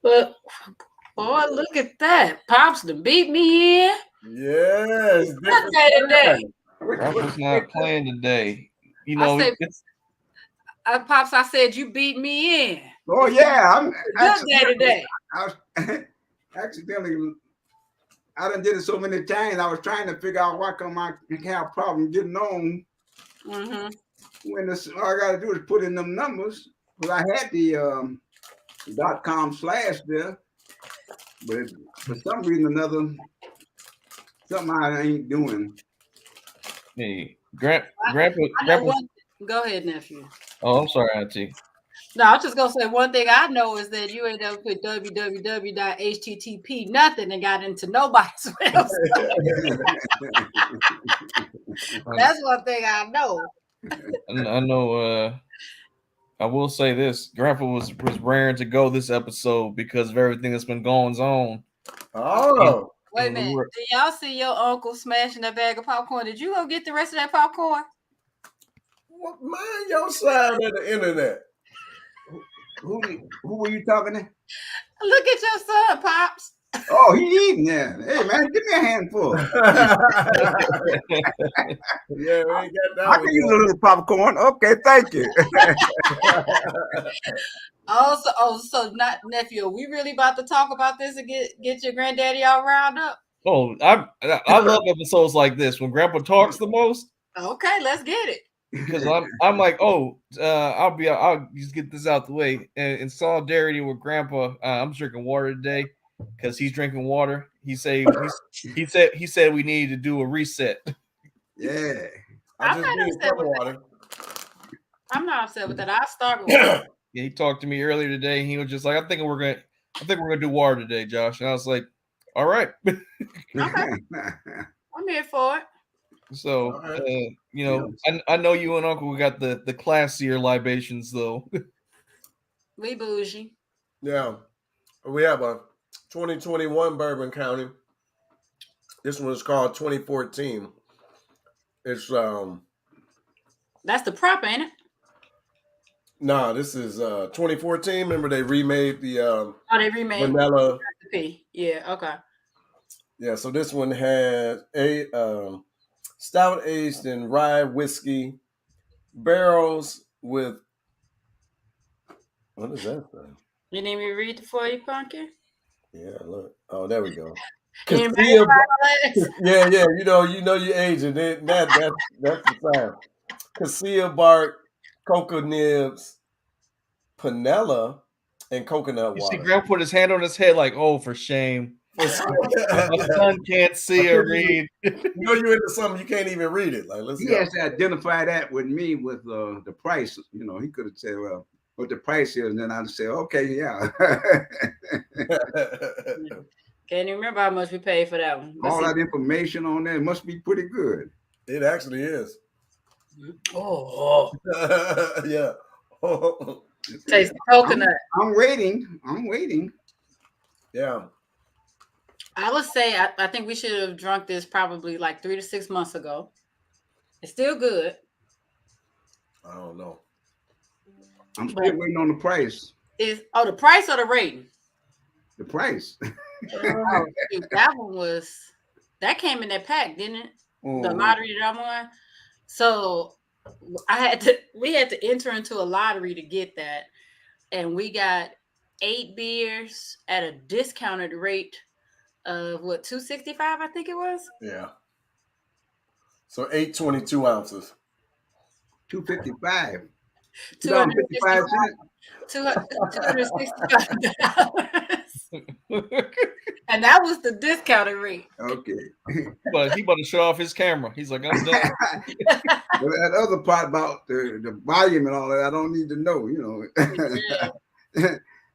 But boy, look at that. Pops done beat me in. Yes. Good day today. Grandpa's not playing today. You I know, said, it's Pops, I said you beat me in. Oh yeah, I'm Good day today. I was accidentally. I done did it so many times. I was trying to figure out why come I have a problem getting on. Mm-hmm. When all I got to do is put in them numbers. Because I had the .com/ there, but for some reason or another, something I ain't doing. hey, Grandpa. I know one. Go ahead, nephew. Oh, I'm sorry, Auntie. No, I was just gonna say one thing I know is that you ain't ever put www.http nothing and got into nobody's website. That's one thing I know. I know. I will say this: Grandpa was raring to go this episode because of everything that's been going on. Oh, wait a minute! Did y'all see your uncle smashing that bag of popcorn? Did you go get the rest of that popcorn? Mind your side of the internet. Who were you talking to? Look at your son, Pops. Oh, he eating there. Hey man, give me a handful. Yeah, we ain't got that. I can use a little popcorn. Okay, thank you. So not nephew. Are we really about to talk about this and get your granddaddy all round up? Oh, I love episodes like this when Grandpa talks the most. Okay, let's get it. Because I'm like, I'll just get this out the way. And in solidarity with Grandpa, I'm drinking water today because he's drinking water. He said we needed to do a reset. Yeah, I'm not upset with that. I'll start with water. Yeah, he talked to me earlier today. He was just like, I think we're gonna do water today, Josh. And I was like, all right. Okay. I'm here for it. So, I know you and Uncle got the classier libations, though. We bougie. Yeah. We have a 2021 Bourbon County. This one is called 2014. It's That's the prop, ain't it? Nah, this is 2014. Remember they remade the they remade vanilla recipe. Yeah, okay. Yeah, so this one has a stout aged in rye whiskey, barrels with what is that thing? You need me to read it for you, Pumpkin? Yeah, look. Oh, there we go. Yeah, you know you aging. That's the sign. Cassia bark, cocoa nibs, panela, and coconut water. You see, Grandpa put his hand on his head like, oh, for shame. My son can't see or read. You know you're into something, you can't even read it. Like, let's he go. has to identify that with me with the price. You know, he could have said, well, what the price is, and then I'd say, okay, yeah. Can't even remember how much we paid for that one. All that information on there must be pretty good. It actually is. Oh. Yeah. Taste the coconut. I'm waiting. Yeah. I would say I think we should have drunk this probably like 3 to 6 months ago. It's still good. I don't know. I'm still waiting on the price. The price or the rating? The price. Oh, that came in that pack, didn't it? The lottery that I'm on. So we had to enter into a lottery to get that, and we got 8 beers at a discounted rate of what, $2.65, I think it was. Yeah. So 822 ounces. $2.55. $265. And that was the discounted rate. Okay. But he about to show off his camera. He's like, I'm done. Well, that other part about the volume and all that, I don't need to know, you know.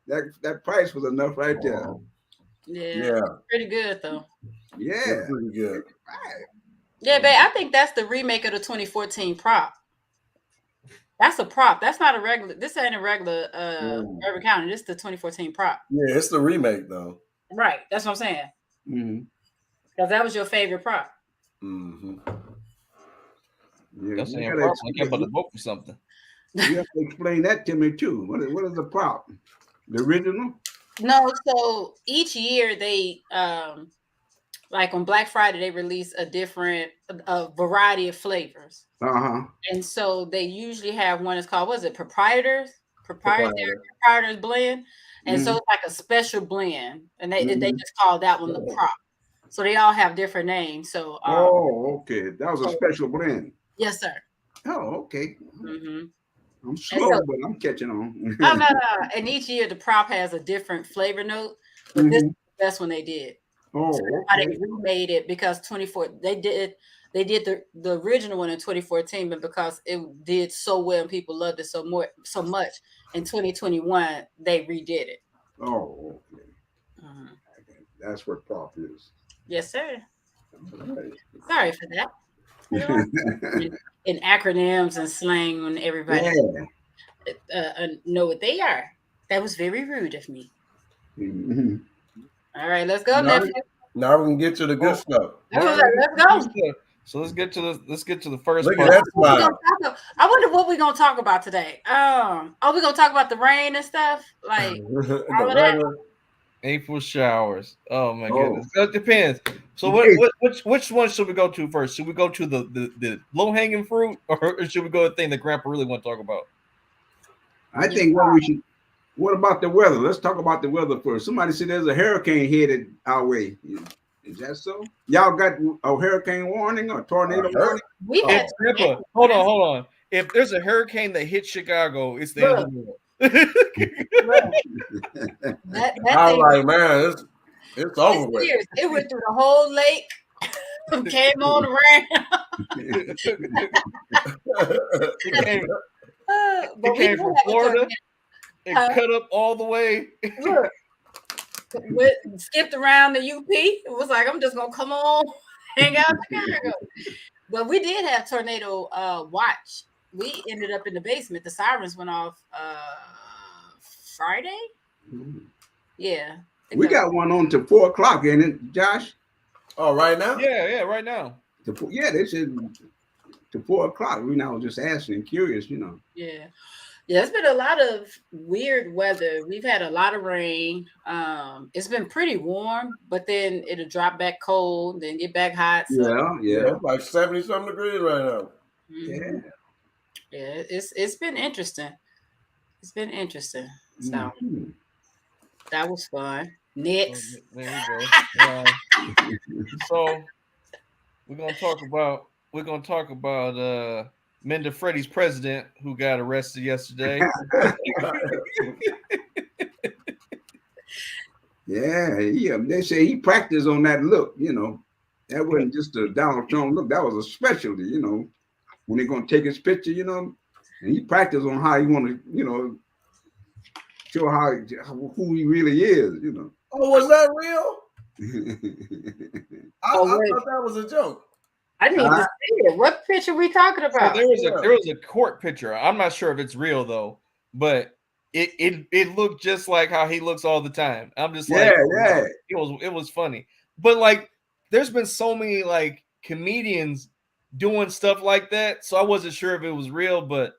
that price was enough right there. Yeah. Pretty good though. Yeah. Pretty good. Yeah, babe, I think that's the remake of the 2014 prop. That's a prop. That's not a regular. This ain't a regular Bourbon County. This is the 2014 prop. Yeah, it's the remake though. Right. That's what I'm saying. Because that was your favorite prop. Yeah, that's saying prop. I can't but to vote for something. You have to explain that to me too. What is the prop? The original? No, so each year they like on Black Friday they release a variety of flavors. Uh-huh. And so they usually have one that's called, what is it, proprietary Proprietor. proprietors blend. And so Mm-hmm. it's like a special blend. And they Mm-hmm. just call that one the prop. So they all have different names. So Oh, okay. That was a so special blend. yes, sir. Oh, okay. Hmm. I'm And slow, so but I'm catching on. oh no. And each year the prop has a different flavor note, but this is Mm-hmm. the best one they did. So that's Oh, why okay. they remade it, because 24 they did the original one in 2014, but because it did so well and people loved it so much in 2021 they redid it. Oh, okay. Mhm. That's what prop is. Yes, sir. All right. Sorry for that. I don't like in acronyms and slang when everybody Yeah. know what they are. That was very rude of me. Mhm. All right, let's go, Now, nephew. now we can get to the good Oh, stuff. That's what now I said, let's go. so let's get to the first Look at part. that What we gonna smile. talk about? I wonder what we're gonna talk about today. Are we gonna talk about the rain and stuff? Like The all of that? regular. April showers. Oh my Oh, goodness. It depends. So hey, which one should we go to first? Should we go to the low hanging fruit, or should we go to the thing that Grandpa really want to talk about? I Yeah. think what we should. What about the weather? Let's talk about the weather first. Somebody said there's a hurricane headed our way. Is that so? Y'all got a hurricane warning or tornado Hurt. warning? We've If had Oh, Grandpa, tornadoes, hold on, man. hold on. If there's a hurricane that hits Chicago, it's the end of Look, the world. look, that I was thing like, man, it's it's over with. serious. It went through the whole lake, came on around. it came it But we came did from have a Florida. tornado. It Huh? cut up all the way. Look, skipped around the UP. It was like, I'm just gonna come on, hang out in Chicago. But we did have tornado watch. We ended up in the basement. The sirens went off Friday. Yeah. They We went off. got one on to 4 o'clock, ain't it, Josh? Oh, right now? Yeah, right now. Yeah, they said to 4 o'clock. We now just asking, curious, you know. Yeah. Yeah, it's been a lot of weird weather. We've had a lot of rain. It's been pretty warm, but then it'll drop back cold, then get back hot. So Yeah, Yeah, yeah, it's like 70 something degrees right now. mhm. yeah. Yeah, it's been interesting. It's been interesting. So Mm-hmm. that was fun. Oh, Next. there we go. So we're gonna talk about Minda Freddie's president who got arrested yesterday. Yeah, they say he practiced on that look, you know. That wasn't just a Donald Trump look, that was a specialty, you know. When they're gonna take his picture, you know, and he practiced on how he wanna, you know, show who he really is, you know. Oh, was that real? I Oh wait, thought that was a joke. I need to Uh, see it. What picture we talking So about? Yeah. there was a court picture. I'm not sure if it's real though, but it looked just like how he looks all the time. I'm just yeah, like, oh, wow. yeah. It was funny. But like there's been so many like comedians doing stuff like that, so I wasn't sure if it was real, but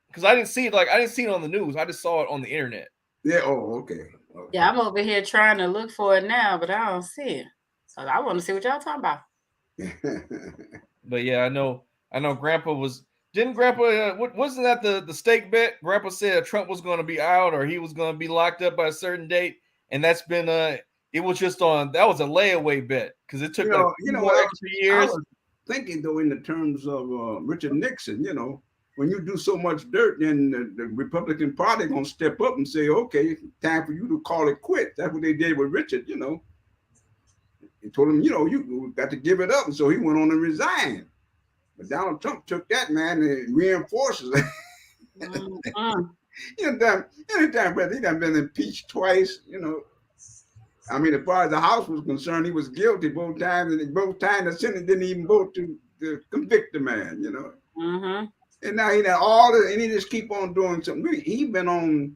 because I didn't see it on the news. I just saw it on the internet. Yeah, oh, okay. Yeah, I'm over here trying to look for it now, but I don't see it. So I want to see what y'all talking about. But yeah, I know Grandpa was didn't Grandpa wasn't that the stake bet? Grandpa said Trump was going to be out or he was going to be locked up by a certain date, and that's been it was just on that was a layaway bet because it took like You two know more what extra I years. was thinking though in the terms of Richard Nixon, you know, when you do so much dirt, then the Republican Party gonna step up and say, okay, time for you to call it quits. That's what they did with Richard, you know. He told him, you know, you got to give it up. And so he went on and resigned. But Donald Trump took that, man, and reinforces it. Mm-mm. Anytime, brother, he done been impeached twice, you know. I mean, as far as the House was concerned, he was guilty both times, and both times the Senate didn't even vote to convict the man, you know. Mm-hmm. And now he done all this, and he just keep on doing something. He been on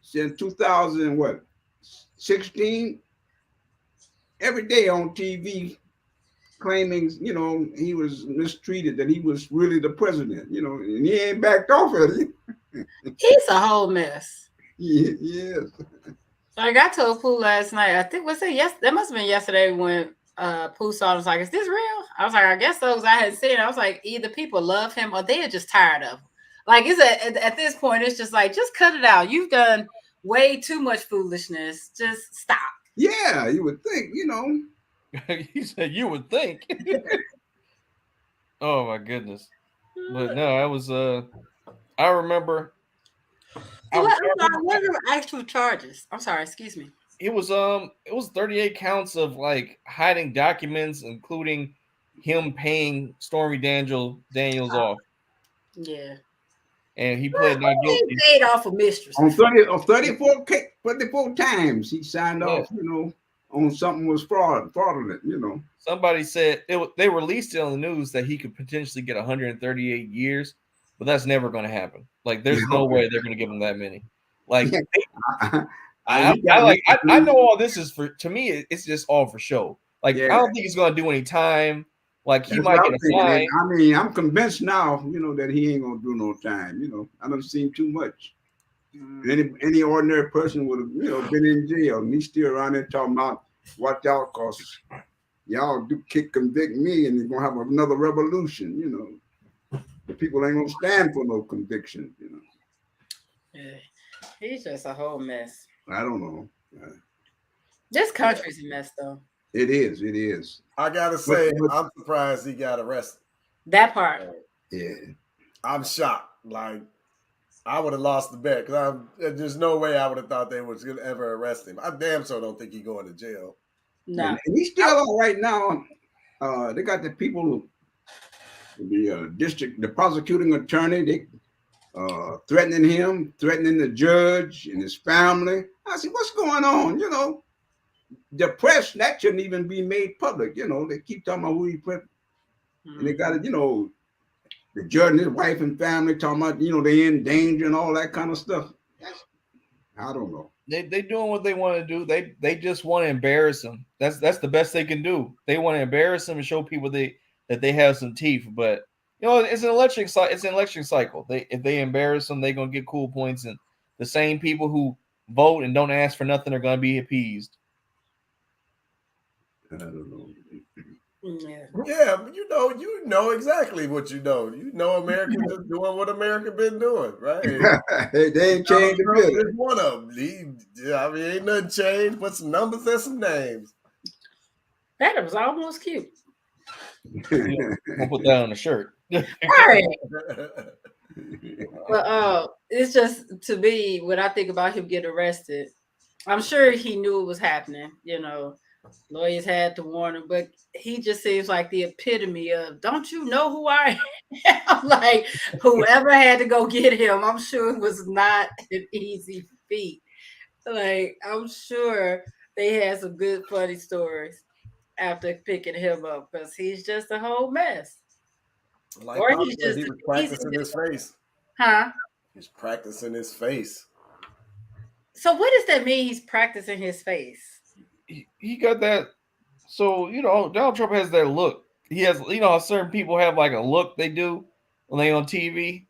since 2000 what 16 every day on TV claiming, you know, he was mistreated, that he was really the president, you know, and he ain't backed off of it. He's a whole mess. Yes. Like I told Pooh last night, I think was it yes that must have been yesterday when Pooh saw it, was like, is this real? I was like, I guess so, because I hadn't seen it. I was like, either people love him or they are just tired of him. Like it's at this point, it's just like, just cut it out. You've done way too much foolishness. Just stop. Yeah, you would think, He said you would think. Oh my goodness. But no, I was I remember So what are the actual charges? I'm sorry, excuse me. it was 38 counts of like hiding documents, including him paying Stormy Daniels off. Yeah. And he pled not He guilty. paid off a mistress. on 34 times he signed Yeah. off, on something was fraudulent, Somebody said they released it on the news that he could potentially get 138 years, but that's never going to happen. Like, there's no way they're going to give him that many. Like, I know all this is for, to me, it's just all for show. Like, Yeah. I don't think he's going to do any time. Like, he That's might what get I'm a thinking. fine. I mean, I'm convinced now, that he ain't gonna do no time. I done seen too much. Any ordinary person would have, been in jail, and he's still around there talking about watch out, cause y'all do convict me, and you're gonna have another revolution. The people ain't gonna stand for no conviction. Yeah. He's just a whole mess. I don't know. This country's a mess, though. It is. It is. I gotta say, I'm surprised he got arrested. That part. Yeah. I'm shocked. Like, I would have lost the bet because there's no way I would have thought they was gonna ever arrest him. I damn sure don't think he's going to jail. No. And he's still all right now. They got the people, the prosecuting attorney, they threatening him, threatening the judge and his family. I said, what's going on? The press, that shouldn't even be made public. They keep talking about who he put, and they got it, the judge and his wife and family talking about, they in danger and all that kind of stuff. I don't know. They doing what they want to do. They just want to embarrass him. That's the best they can do. They want to embarrass him and show people that they have some teeth. But it's an election. It's an election cycle. If they embarrass them, they're gonna get cool points, and the same people who vote and don't ask for nothing are gonna be appeased. I don't know. Yeah, but you know exactly what you know. You know Americans are doing what America been doing, right? They ain't changed a bit. Is one of them. Ain't nothing changed. Put some numbers and some names. That was almost cute. We'll put that on the shirt. Right. But it's just, to me, when I think about him getting arrested, I'm sure he knew it was happening. Lawyers had to warn him, but he just seems like the epitome of, don't you know who I am? Like, whoever had to go get him, I'm sure it was not an easy feat. Like, I'm sure they had some good, funny stories after picking him up, because he's just a whole mess. Like, Or he was practicing his face. Huh? He's practicing his face. So what does that mean? He's practicing his face. He got that. So Donald Trump has that look. He has, certain people have like a look they do when they on TV.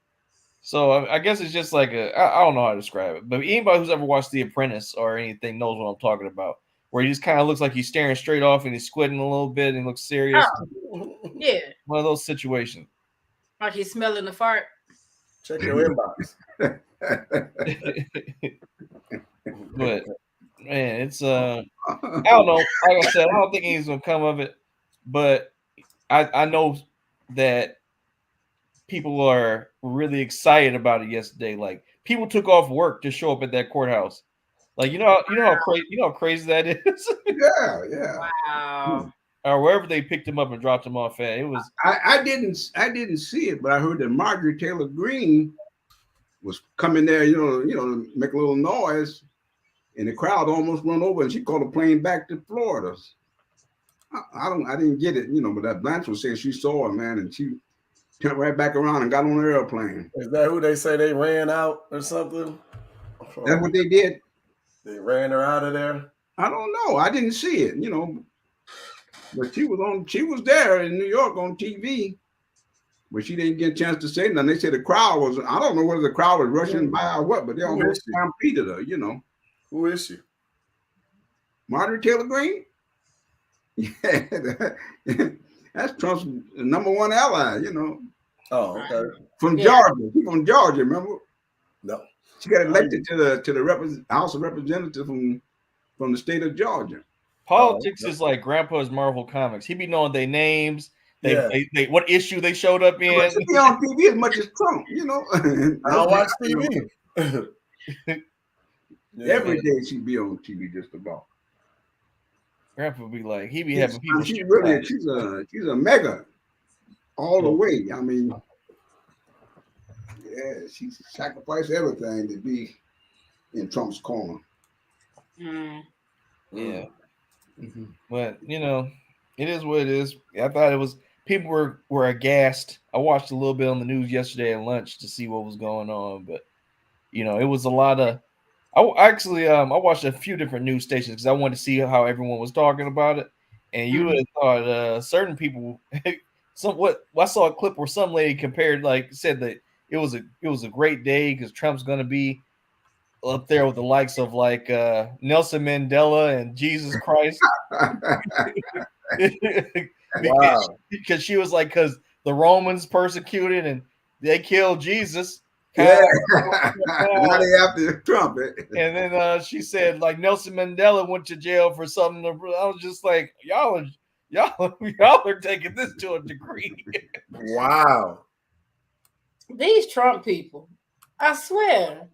So I guess it's just like I don't know how to describe it, but anybody who's ever watched The Apprentice or anything knows what I'm talking about. Where he just kind of looks like he's staring straight off and he's squinting a little bit and looks serious. Oh, yeah. One of those situations. Like he's smelling the fart. Check your inbox. But man, it's I don't know. Like I said, I don't think anything's gonna come of it. But I know that people are really excited about it yesterday. Like, people took off work to show up at that courthouse. Like, how crazy that is. Yeah. Wow. Or wherever they picked him up and dropped him off at. It was. I didn't see it, but I heard that Marjorie Taylor Greene was coming there, make a little noise, and the crowd almost went over, and she called a plane back to Florida. I didn't get it, but that Blanche was saying she saw her, man, and she turned right back around and got on the airplane. Is that who they say they ran out or something? That's what they did. They ran her out of there. I don't know. I didn't see it, but she was there in New York on TV. but she didn't get a chance to say nothing. They said the crowd was, I don't know whether the crowd was rushing by or what, but they almost stampeded her, you know. Who is she? Marjorie Taylor Greene? Yeah, that's Trump's #1 ally, you know. Oh, okay. From Georgia. She's from Georgia, remember? No. She got elected to the House of Representatives from the state of Georgia. Politics is like Grandpa's Marvel Comics. He be knowing their names, they what issue they showed up in. She be on TV as much as Trump, you know. I don't watch TV. Every day she be on TV just about. Grandpa be like, he be having people. She's a mega all the way. I mean, yeah, she sacrificed everything to be in Trump's corner. Yeah. Mm-hmm. But you know, it is what it is. I thought it was, people were aghast. I watched a little bit on the news yesterday at lunch to see what was going on, but you know, it was a lot of, I watched a few different news stations because I wanted to see how everyone was talking about it. And you would have thought certain people I saw a clip where some lady compared, like, said that it was a great day because Trump's gonna be up there with the likes of like Nelson Mandela and Jesus Christ. Because she was like, because the Romans persecuted and they killed Jesus. Yeah, now they after Trump. And then she said, like, Nelson Mandela went to jail for something. I was just like, y'all are taking this to a degree. Wow. These Trump people, I swear.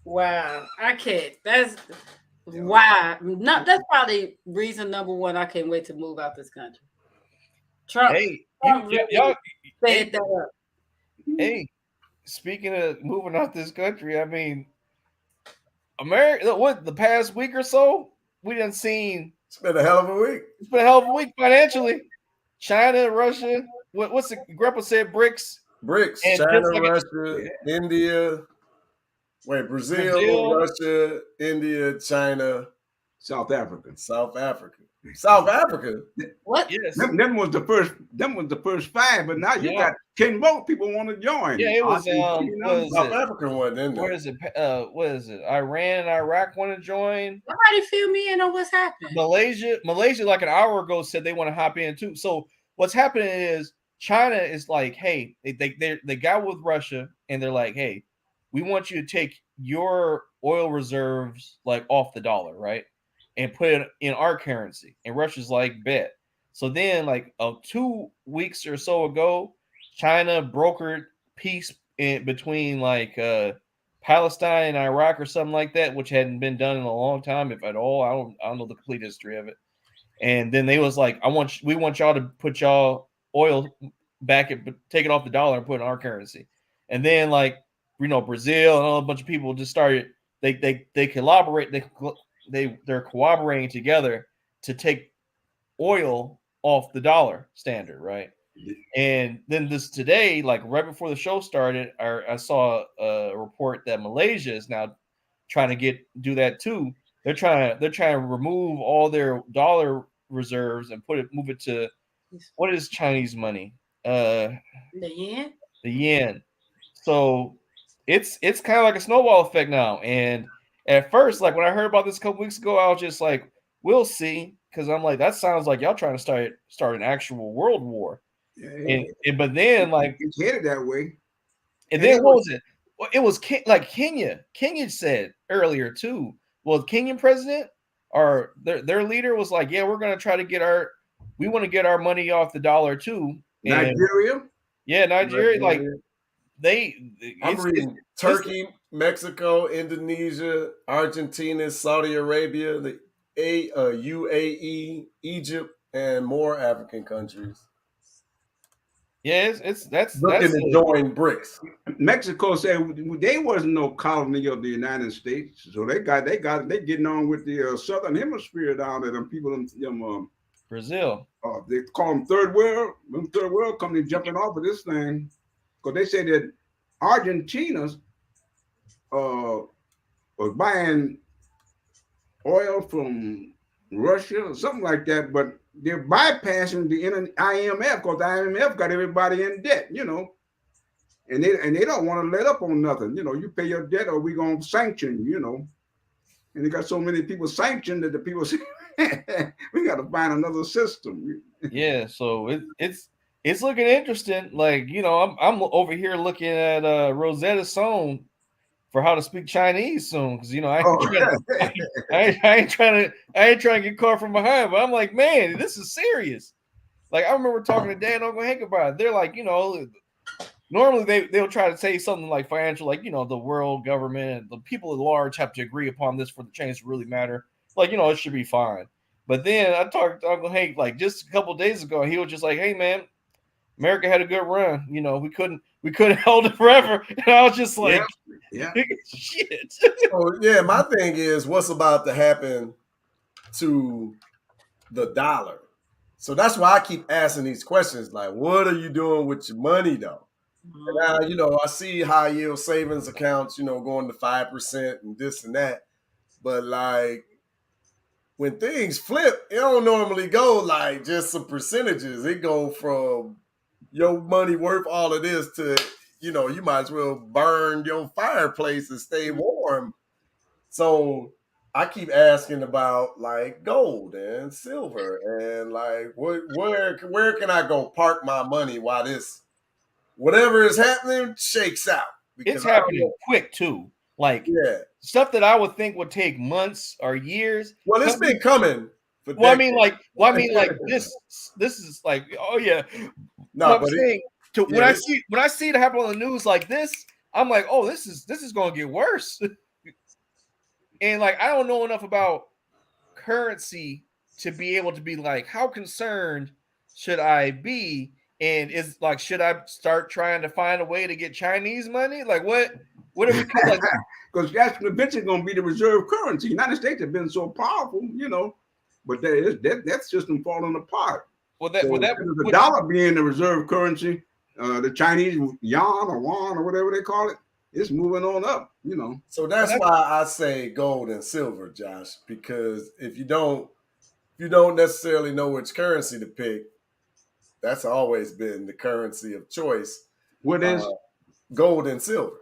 Wow, I can't. That's why. No, that's probably reason #1. I can't wait to move out this country. Trump. Y'all said that up. Hey, speaking of moving out this country, I mean, America. What, the past week or so, we done seen. It's been a hell of a week. It's been a hell of a week financially. China, Russia. What's the Grandpa said? BRICS. And China, Russia, India. Wait, Brazil, Russia, India, China, South Africa. South Africa. What? Yes. Them was the first 5, but now you got 10 more people want to join. Yeah, it was South Africa one, didn't it? What is it? Iran and Iraq want to join. Somebody fill me in on what's happening. Malaysia, like an hour ago, said they want to hop in too. So what's happening is China is like, hey, they got with Russia and they're like, hey, we want you to take your oil reserves like off the dollar, right? And put it in our currency. And Russia's like, bet. So then, like 2 weeks or so ago, China brokered peace between like Palestine and Iraq or something like that, which hadn't been done in a long time, if at all. I don't know the complete history of it. And then they was like, we want y'all to put y'all oil back, take it off the dollar and put it in our currency. And then like, you know, Brazil and a bunch of people just started. They collaborate. They're cooperating together to take oil off the dollar standard, right? And then this today, like right before the show started, I saw a report that Malaysia is now trying to do that too. They're trying to remove all their dollar reserves and move it to, what is Chinese money? The yen. The yen. So it's kind of like a snowball effect now. And at first, like when I heard about this a couple weeks ago, I was just like, we'll see, because I'm like, that sounds like y'all trying to start an actual world war. Yeah, but then like it's headed that way. And then what was it? It was like Kenya. Kenya said earlier too. Well, the Kenyan president or their leader was like, yeah, we're gonna try to we want to get our money off the dollar too. Nigeria? Yeah, Nigeria. Like I'm reading Turkey, Mexico, Indonesia, Argentina, Saudi Arabia, the UAE, Egypt, and more African countries. Yeah, that's looking to join BRICS. Mexico said they wasn't no colony of the United States, so they getting on with the Southern Hemisphere down there. Them people, Brazil. They call them third world. Them third world companies jumping off of this thing because they say that Argentina's was buying oil from Russia or something like that, but they're bypassing the IMF because the IMF got everybody in debt, and they don't want to let up on nothing. You pay your debt or we gonna sanction, and they got so many people sanctioned that the people say we got to find another system. Yeah, so it's looking interesting. Like, I'm over here looking at Rosetta Stone for how to speak Chinese soon, because I ain't trying to get caught from behind, but I'm like, man, this is serious. Like, I remember talking to Dan and Uncle Hank about it. They're like, normally they'll try to say something like financial, like, the world government and the people at large have to agree upon this for the change to really matter. Like, it should be fine. But then I talked to Uncle Hank like just a couple of days ago, and he was just like, hey man, America had a good run. We couldn't hold it forever. And I was just like, yeah. Shit. So yeah, my thing is what's about to happen to the dollar. So that's why I keep asking these questions, like, what are you doing with your money though? And now, I see high yield savings accounts, going to 5% and this and that. But like when things flip, it don't normally go like just some percentages. It go from your money worth all of this to, you might as well burn your fireplace and stay warm. So I keep asking about like gold and silver and like where can I go park my money while this whatever is happening shakes out? Because It's happening quick too. Like, stuff that I would think would take months or years. Well, it's been coming. I mean, like this is like, oh yeah. No, I'm saying, when I see it happen on the news like this, I'm like, oh, this is going to get worse. And like, I don't know enough about currency to be able to be like, how concerned should I be? And is like, should I start trying to find a way to get Chinese money? Like, what are we like? Because that's eventually going to be the reserve currency. United States have been so powerful, but that system falling apart. The dollar being the reserve currency, the Chinese yuan or won or whatever they call it, it's moving on up, So that's why I say gold and silver, Josh, because if you don't necessarily know which currency to pick, that's always been the currency of choice. What is gold and silver?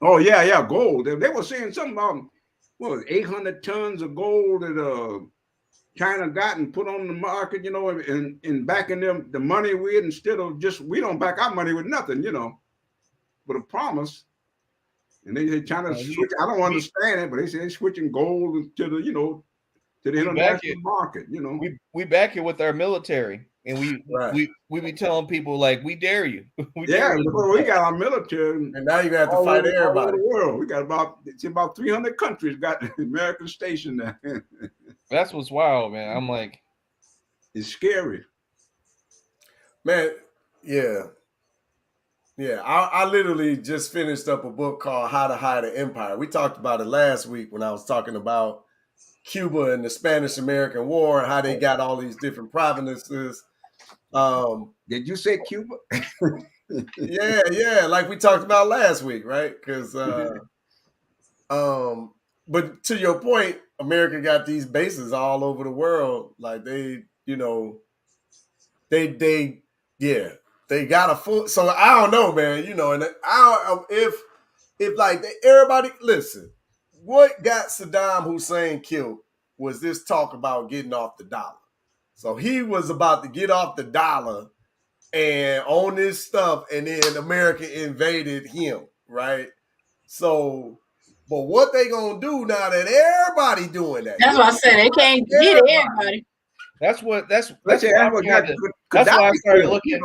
Oh yeah, gold. They were saying something about 800 tons of gold that China got and put on the market, and backing them the money with instead of just we don't back our money with nothing, but a promise. And they say China switch. I don't understand it, but they say they're switching gold to the to the international market. We back it with our military, and we be telling people like, we dare you. we got our military, and now you have to fight everybody. All over the world. We got about 300 countries got American stationed there. That's what's wild, man. I'm like, it's scary, man. Yeah. I literally just finished up a book called How to Hide an Empire. We talked about it last week when I was talking about Cuba and the Spanish-American War and how they got all these different provinces. Did you say Cuba? yeah, like we talked about last week, right? Because, but to your point, America got these bases all over the world. Like they got a full. So I don't know, man. And if like everybody listen, what got Saddam Hussein killed was this talk about getting off the dollar. So he was about to get off the dollar and own this stuff, and then America invaded him, right? So, but what they gonna do now that everybody doing that? That's what I said. They can't get everybody. That's why I started looking.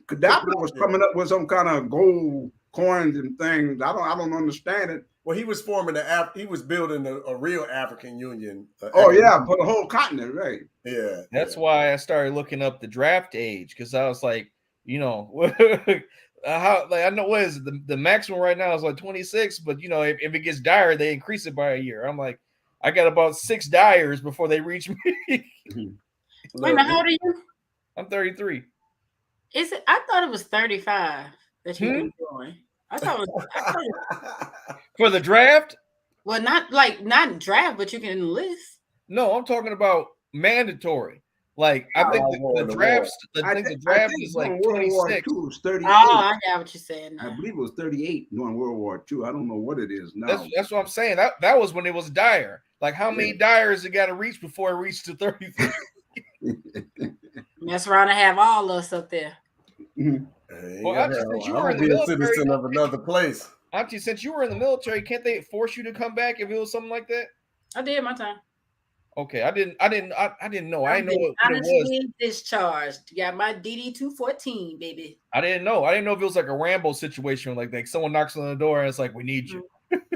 Gaddafi was coming up with some kind of gold coins and things. I don't understand it. Well, he was building a real African Union. For the whole continent, right? Yeah. That's why I started looking up the draft age, because I was like, how, like, I know what is it? The maximum right now is like 26, but if it gets dire, they increase it by a year. I'm like, I got about 6 dyers before they reach me. Wait a minute, how old are you? I'm 33. Is it? I thought it was 35 that you can join. I thought it was for the draft. Well, not draft, but you can enlist. No, I'm talking about mandatory. Like I think the draft is like World War 26. II was 38. Oh, I got what you're saying. I believe it was 38 during World War II. I don't know what it is now. That's what I'm saying. That was when it was dire. Like how many dires it got to reach before it reached to 33? Mess around and have all us up there. Well, since you were in the be a military, citizen of another place. Auntie, since you were in the military, can't they force you to come back if it was something like that? I did my time. Okay, I didn't know. I didn't know what it was. Discharged. Got my DD-214, baby. I didn't know. I didn't know if it was like a Rambo situation, like someone knocks on the door and it's like, we need you.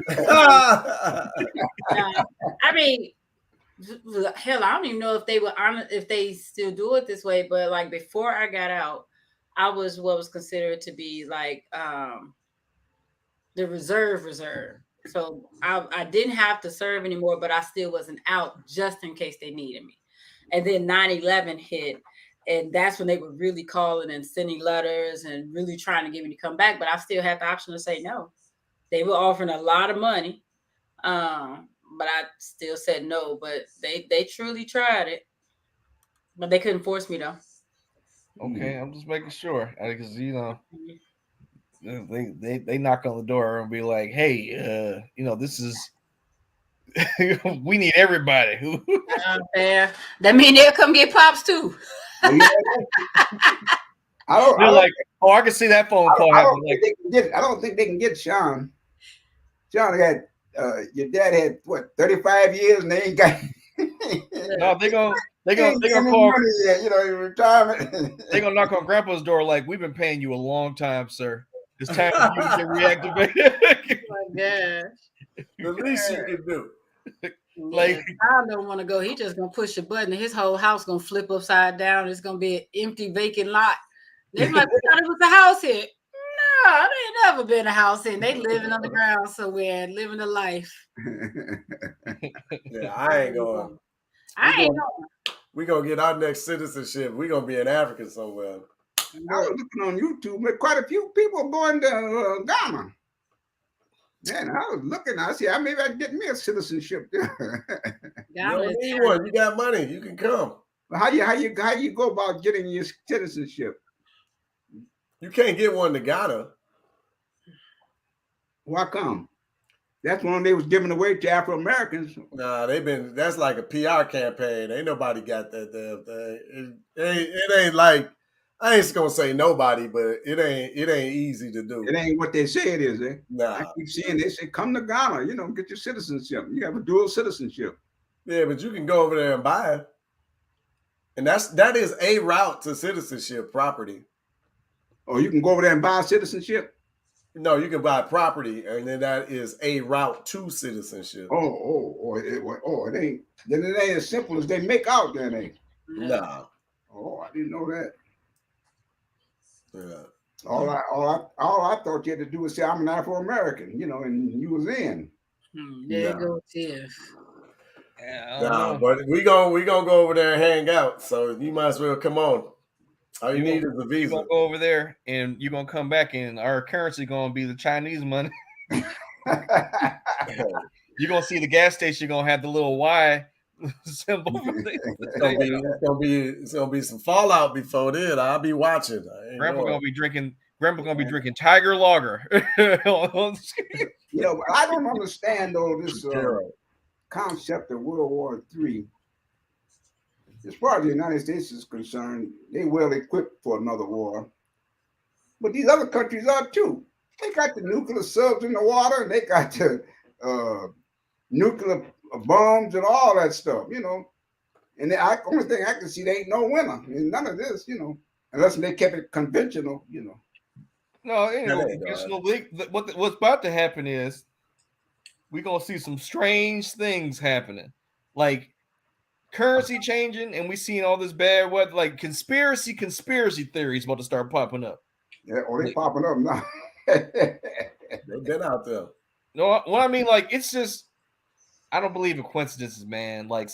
I mean, hell, I don't even know if they were honest, if they still do it this way. But like before I got out, I was what was considered to be like the reserve. So I didn't have to serve anymore, but I still wasn't out just in case they needed me. And then 9/11 hit, and that's when they were really calling and sending letters and really trying to get me to come back. But I still had the option to say no. They were offering a lot of money, but I still said no. But they truly tried it, but they couldn't force me though. Okay, I'm just making sure because they knock on the door and be like, hey, this is we need everybody. Fair. That mean they'll come get Pops too. They're like, oh, I can see that phone call happening. I don't think they can get Sean. Sean had your dad had what 35 years and they ain't got. No, they're gonna call money yet, in retirement. They're gonna knock on Grandpa's door like, we've been paying you a long time, sir. It's time for you to get reactivated. Oh my gosh. The least you can do. Like I don't want to go. He just gonna push a button and his whole house gonna flip upside down. It's gonna be an empty, vacant lot. They're like, we thought it was a house here. No, there ain't never been a house in. They living on the ground somewhere, living a life. Yeah, I ain't going. We're gonna get our next citizenship. We're gonna be in Africa somewhere. I was looking on YouTube, but quite a few people going to Ghana. Man, I was looking. I see. Maybe I can get me a citizenship. You don't need one. You got money. You can come. How you go about getting your citizenship? You can't get one to Ghana. Why come? That's one they was giving away to Afro Americans. Nah, that's like a PR campaign. Ain't nobody got that damn thing. It ain't like, I ain't gonna say nobody, but it ain't easy to do. It ain't what they say it is, eh? Nah. I keep seeing they say come to Ghana, get your citizenship. You have a dual citizenship. Yeah, but you can go over there and buy it. And that is a route to citizenship property. Oh, you can go over there and buy citizenship? No, you can buy property, and then that is a route to citizenship. It ain't. Then it ain't as simple as they make out. Then ain't. Nah. Oh, I didn't know that. Yeah. All I thought you had to do was say I'm an Afro American, and you was in. There you go, Tiff. Yeah, but we gonna go over there and hang out. So you might as well come on. All you need is a visa. You're gonna go over there and you're gonna come back and our currency gonna be the Chinese money. You're gonna see the gas station, you're gonna have the little Y symbol. It's gonna be some fallout before then. I'll be watching. Grandpa gonna be drinking Tiger Lager. I don't understand though this concept of World War III. As far as the United States is concerned, they well equipped for another war. But these other countries are too. They got the nuclear subs in the water, and they got the nuclear bombs and all that stuff, And the only thing I can see, they ain't no winner in none of this, unless they kept it conventional, No, it ain't no conventional. What's about to happen is we're gonna see some strange things happening, like currency changing, and we seeing all this bad weather, like conspiracy theories about to start popping up. Yeah, or they popping up now. They've been out there. No, what I mean, like, it's just, I don't believe in coincidences, man. Like,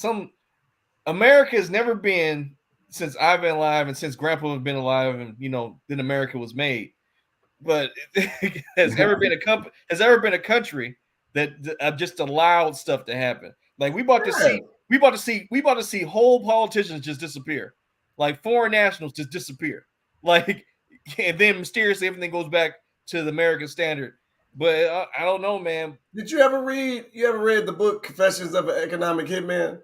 America has never been, since I've been alive and since Grandpa has been alive, and then America was made. But has ever been a country that just allowed stuff to happen? Like we about to see whole politicians just disappear. Like foreign nationals just disappear. Like, and then mysteriously everything goes back to the American standard. But I don't know, man. Did you ever read? You ever read the book Confessions of an Economic Hitman?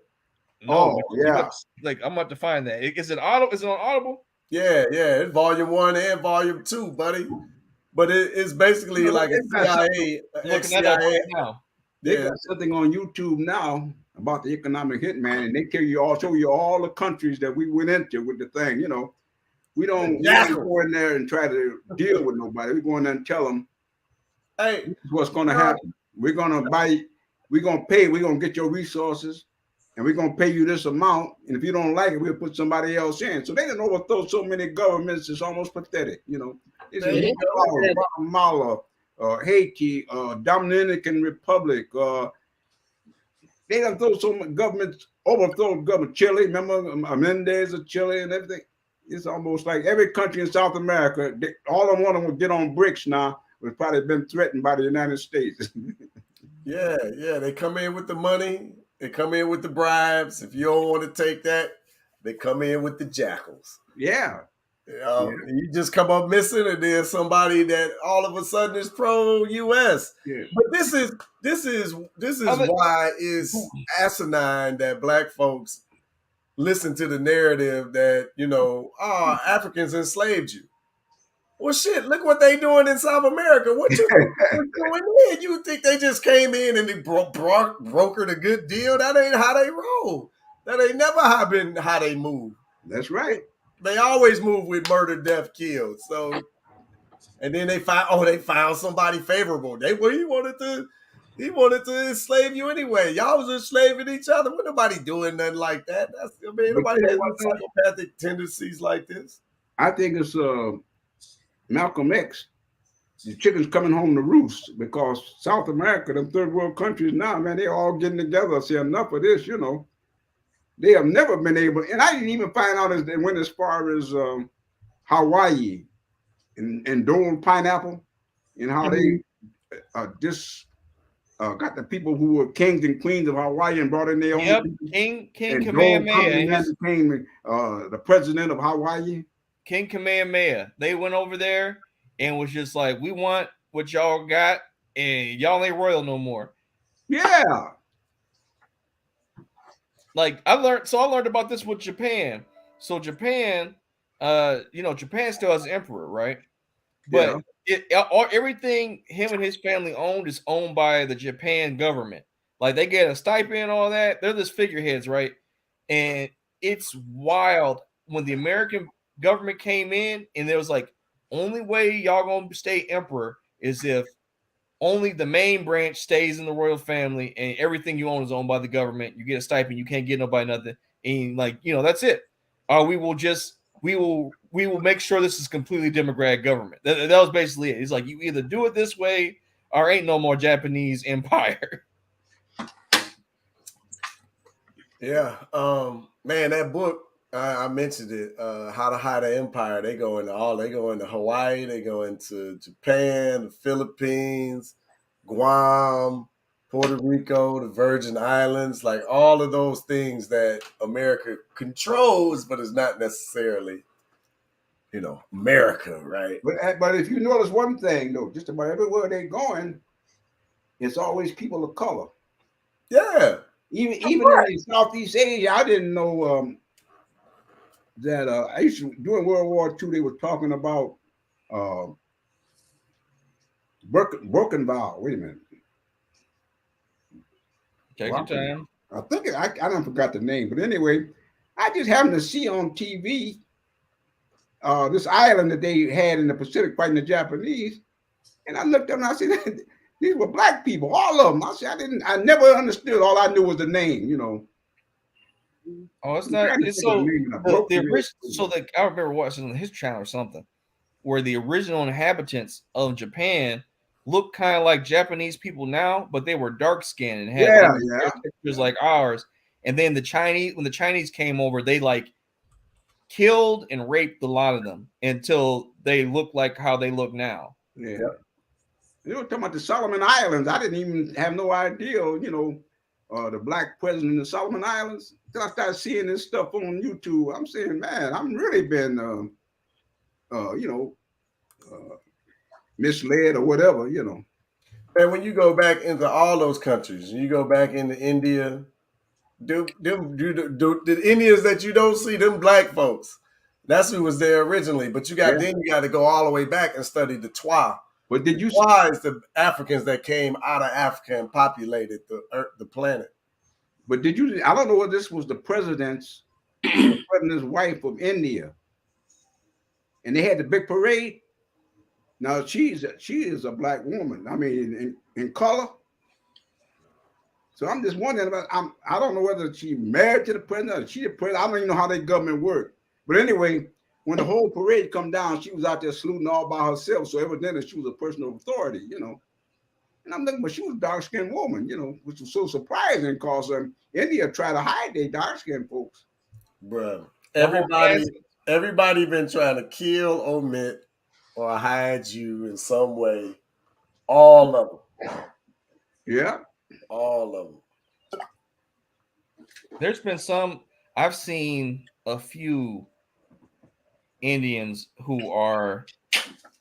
No, yeah. like I'm about to find that. Is it Audible? Is it on Audible? Yeah, it's volume 1 and volume 2, buddy. But it's basically like a CIA, Looking that up ex-CIA. right now. They got something on YouTube now about the economic hitman, and they show you all the countries that we went into with the thing. We don't go in there and try to deal with nobody. We go in there and tell them, hey, this is what's going to happen. We're going to buy, we're going to pay, we're going to get your resources, and we're going to pay you this amount. And if you don't like it, we'll put somebody else in. So they can overthrow so many governments. It's almost pathetic. This is Guatemala, Haiti, Dominican Republic. They done throw so many governments, overthrow government. Chile, remember Mendez of Chile and everything. It's almost like every country in South America, all of them want to get on BRICS now. We've probably been threatened by the United States. Yeah. They come in with the money. They come in with the bribes. If you don't want to take that, they come in with the jackals. Yeah. You just come up missing, and there's somebody that all of a sudden is pro-U.S. Yeah. But this is why it's asinine that black folks listen to the narrative that Africans enslaved you. Well, shit, look what they doing in South America. What you think they're doing here? You think they just came in and they brokered a good deal? That ain't how they roll. That ain't never been how they move. That's right. They always move with murder, death, kill. So, and then they found somebody favorable. He wanted to enslave you anyway. Y'all was enslaving each other. But nobody doing nothing like that. Nobody has psychopathic tendencies like this. I think it's Malcolm X. The chicken's coming home to roost, because South America, them third world countries now, man, they all getting together. Say enough of this, They have never been able, and I didn't even find out as they went as far as Hawaii and Dole pineapple, and how they got the people who were kings and queens of Hawaii and brought in their own. King Kamehameha became the president of Hawaii. King Kamehameha. They went over there and was just like, we want what y'all got, and y'all ain't royal no more. Yeah. Like I learned about this with Japan. So Japan, Japan still has an emperor, right? But everything him and his family owned is owned by the Japan government. Like they get a stipend and all that. They're just figureheads, right? And it's wild when the American government came in and there was like, only way y'all gonna stay emperor is if only the main branch stays in the royal family, and everything you own is owned by the government. You get a stipend, you can't get nobody nothing, and that's it. We will make sure this is completely democratic government. That was basically it. It's like you either do it this way or ain't no more Japanese empire. Yeah, man, that book I mentioned it. How to Hide an Empire. They go into Hawaii. They go into Japan, the Philippines, Guam, Puerto Rico, the Virgin Islands, like all of those things that America controls, but is not necessarily, America, right? But if you notice one thing, though, just about everywhere they're going, it's always people of color. Yeah. Even in Southeast Asia, I didn't know that I used to, during World War II, they were talking about Birkenau. Wait a minute. Take your time. I think I don't forgot the name, but anyway, I just happened to see on TV this island that they had in the Pacific fighting the Japanese, and I looked up and I said, these were black people, all of them. I said, I never understood. All I knew was the name, Oh, it's not. It's so the original. So I remember watching on his channel or something, where the original inhabitants of Japan looked kind of like Japanese people now, but they were dark skinned and had pictures like ours. And then when the Chinese came over, they like killed and raped a lot of them until they looked like how they look now. Yeah. They were talking about the Solomon Islands. I didn't even have no idea, the black president of the Solomon Islands. Till I started seeing this stuff on YouTube, I'm saying, man, I'm really been, you know, misled or whatever, you know. And when you go back into all those countries, you go back into India, the Indians that you don't see, them black folks, that's who was there originally. But you got then you got to go all the way back and study the Twa. But did you see? Twa is the Africans that came out of Africa and populated the Earth, the planet. But did you? I don't know whether this was the president's wife of India, and they had the big parade. Now she is a black woman. I mean, in color. So I'm just wondering about. I don't know whether she married to the president or she the president. I don't even know how their government worked. But anyway, when the whole parade come down, she was out there saluting all by herself. So evidently she was a person of authority, you know. And I'm looking, but she was a dark-skinned woman, you know, which was so surprising because India try to hide their dark-skinned folks. Bruh. Everybody been trying to kill, omit, or hide you in some way. All of them. Yeah. All of them. There's been some, I've seen a few Indians who are